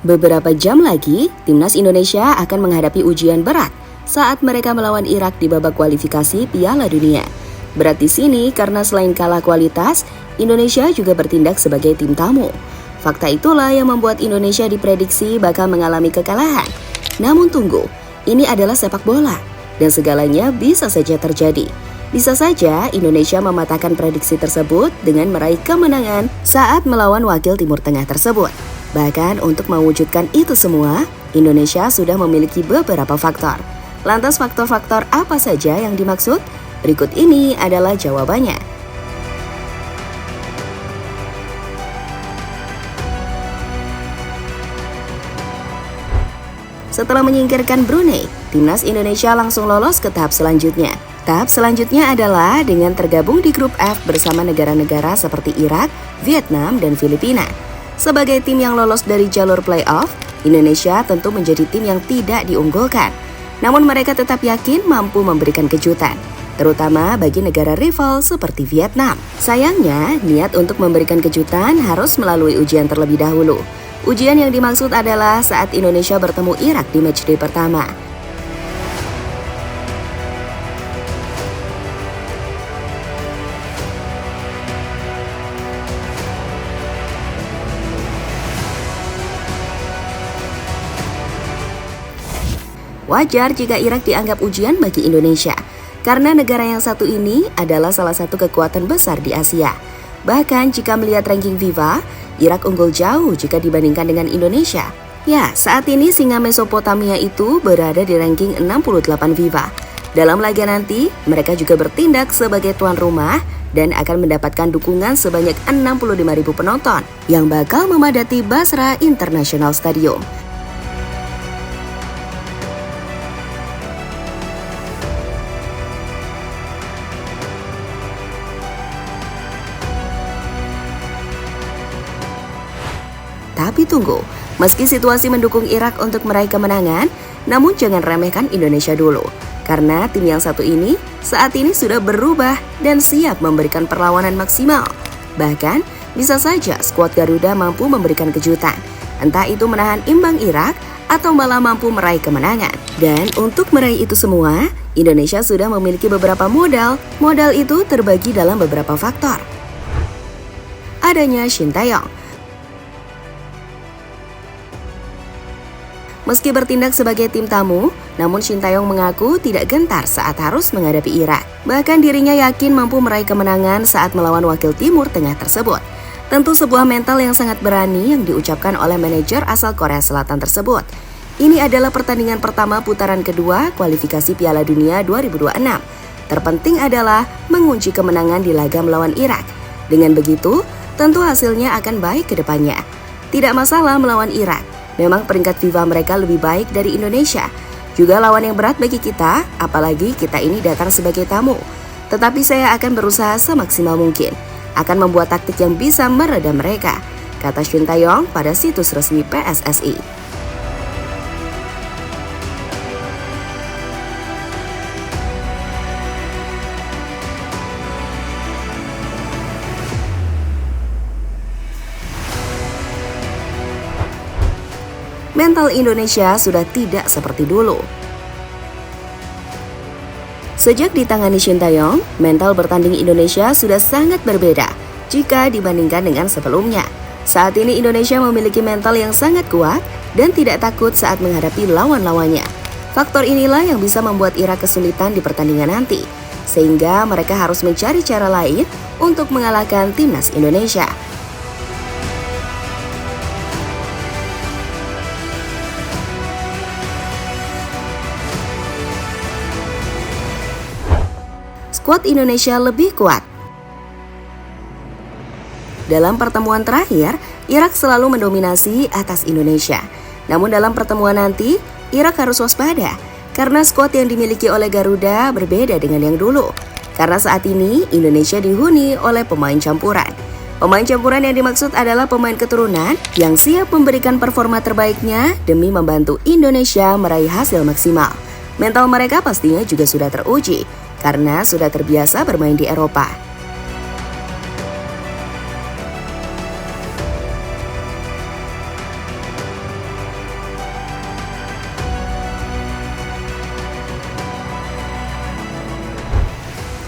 Beberapa jam lagi, timnas Indonesia akan menghadapi ujian berat saat mereka melawan Irak di babak kualifikasi Piala Dunia. Berat di sini karena selain kalah kualitas, Indonesia juga bertindak sebagai tim tamu. Fakta itulah yang membuat Indonesia diprediksi bakal mengalami kekalahan. Namun tunggu, ini adalah sepak bola dan segalanya bisa saja terjadi. Bisa saja Indonesia mematahkan prediksi tersebut dengan meraih kemenangan saat melawan wakil Timur Tengah tersebut. Bahkan untuk mewujudkan itu semua, Indonesia sudah memiliki beberapa faktor. Lantas faktor-faktor apa saja yang dimaksud? Berikut ini adalah jawabannya. Setelah menyingkirkan Brunei, timnas Indonesia langsung lolos ke tahap selanjutnya. Tahap selanjutnya adalah dengan tergabung di grup F bersama negara-negara seperti Irak, Vietnam, dan Filipina. Sebagai tim yang lolos dari jalur playoff, Indonesia tentu menjadi tim yang tidak diunggulkan. Namun mereka tetap yakin mampu memberikan kejutan, terutama bagi negara rival seperti Vietnam. Sayangnya, niat untuk memberikan kejutan harus melalui ujian terlebih dahulu. Ujian yang dimaksud adalah saat Indonesia bertemu Irak di matchday pertama. Wajar jika Irak dianggap ujian bagi Indonesia, karena negara yang satu ini adalah salah satu kekuatan besar di Asia. Bahkan jika melihat ranking FIFA, Irak unggul jauh jika dibandingkan dengan Indonesia. Ya, saat ini singa Mesopotamia itu berada di ranking 68 FIFA. Dalam laga nanti, mereka juga bertindak sebagai tuan rumah dan akan mendapatkan dukungan sebanyak 65.000 penonton yang bakal memadati Basra International Stadium. Tapi tunggu, meski situasi mendukung Irak untuk meraih kemenangan, namun jangan remehkan Indonesia dulu. Karena tim yang satu ini saat ini sudah berubah dan siap memberikan perlawanan maksimal. Bahkan, bisa saja skuad Garuda mampu memberikan kejutan. Entah itu menahan imbang Irak atau malah mampu meraih kemenangan. Dan untuk meraih itu semua, Indonesia sudah memiliki beberapa modal. Modal itu terbagi dalam beberapa faktor. Adanya Shin Tae-yong. Meski bertindak sebagai tim tamu, namun Shin Tae-yong mengaku tidak gentar saat harus menghadapi Irak. Bahkan dirinya yakin mampu meraih kemenangan saat melawan wakil Timur Tengah tersebut. Tentu sebuah mental yang sangat berani yang diucapkan oleh manajer asal Korea Selatan tersebut. Ini adalah pertandingan pertama putaran kedua kualifikasi Piala Dunia 2026. Terpenting adalah mengunci kemenangan di laga melawan Irak. Dengan begitu, tentu hasilnya akan baik ke depannya. Tidak masalah melawan Irak. Memang peringkat FIFA mereka lebih baik dari Indonesia. Juga lawan yang berat bagi kita, apalagi kita ini datang sebagai tamu. Tetapi saya akan berusaha semaksimal mungkin. Akan membuat taktik yang bisa meredam mereka, kata Shin Tae-yong pada situs resmi PSSI. Mental Indonesia sudah tidak seperti dulu. Sejak ditangani Shin Tae-yong, mental bertanding Indonesia sudah sangat berbeda jika dibandingkan dengan sebelumnya. Saat ini Indonesia memiliki mental yang sangat kuat dan tidak takut saat menghadapi lawan-lawannya. Faktor inilah yang bisa membuat Irak kesulitan di pertandingan nanti, sehingga mereka harus mencari cara lain untuk mengalahkan timnas Indonesia. Skuad Indonesia lebih kuat. Dalam pertemuan terakhir, Irak selalu mendominasi atas Indonesia. Namun dalam pertemuan nanti, Irak harus waspada karena skuad yang dimiliki oleh Garuda berbeda dengan yang dulu. Karena saat ini Indonesia dihuni oleh pemain campuran. Pemain campuran yang dimaksud adalah pemain keturunan yang siap memberikan performa terbaiknya demi membantu Indonesia meraih hasil maksimal. Mental mereka pastinya juga sudah teruji karena sudah terbiasa bermain di Eropa.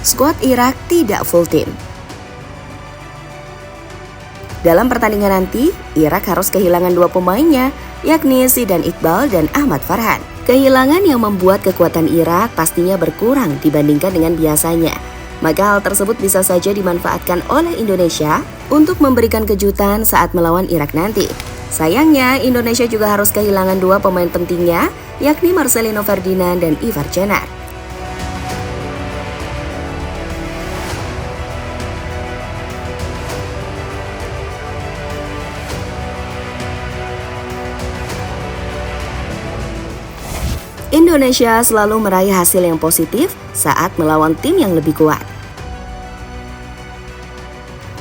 skuad Irak tidak full tim. Dalam pertandingan nanti, Irak harus kehilangan 2 pemainnya, yakni Zidan Iqbal dan Ahmad Farhan. Kehilangan yang membuat kekuatan Irak pastinya berkurang dibandingkan dengan biasanya. Maka hal tersebut bisa saja dimanfaatkan oleh Indonesia untuk memberikan kejutan saat melawan Irak nanti. Sayangnya, Indonesia juga harus kehilangan 2 pemain pentingnya, yakni Marcelino Ferdinand dan Ivar Canar. Indonesia selalu meraih hasil yang positif saat melawan tim yang lebih kuat.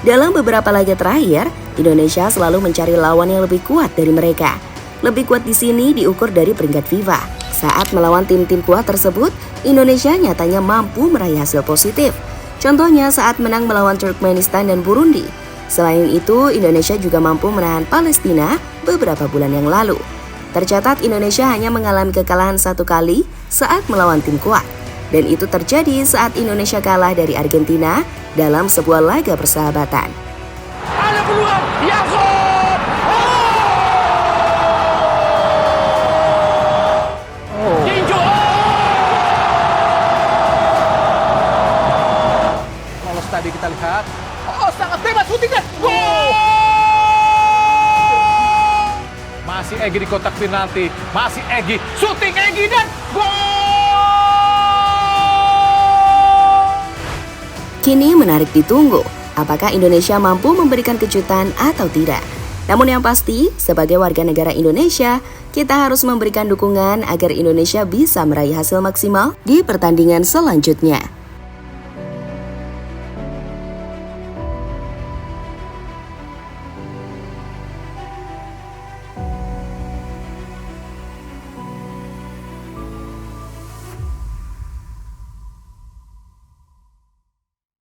Dalam beberapa laga terakhir, Indonesia selalu mencari lawan yang lebih kuat dari mereka. Lebih kuat di sini diukur dari peringkat FIFA. Saat melawan tim-tim kuat tersebut, Indonesia nyatanya mampu meraih hasil positif. Contohnya saat menang melawan Turkmenistan dan Burundi. Selain itu, Indonesia juga mampu menahan Palestina beberapa bulan yang lalu. Tercatat Indonesia hanya mengalami kekalahan 1 kali saat melawan tim kuat. Dan itu terjadi saat Indonesia kalah dari Argentina dalam sebuah laga persahabatan. Ada peluang, Yaakub! Tinju! Lolos tadi kita lihat. Sangat bebas syutingnya. Masih Egy di kotak penalti, masih Egy, syuting Egy dan gol! Kini menarik ditunggu, apakah Indonesia mampu memberikan kejutan atau tidak. Namun yang pasti, sebagai warga negara Indonesia, kita harus memberikan dukungan agar Indonesia bisa meraih hasil maksimal di pertandingan selanjutnya.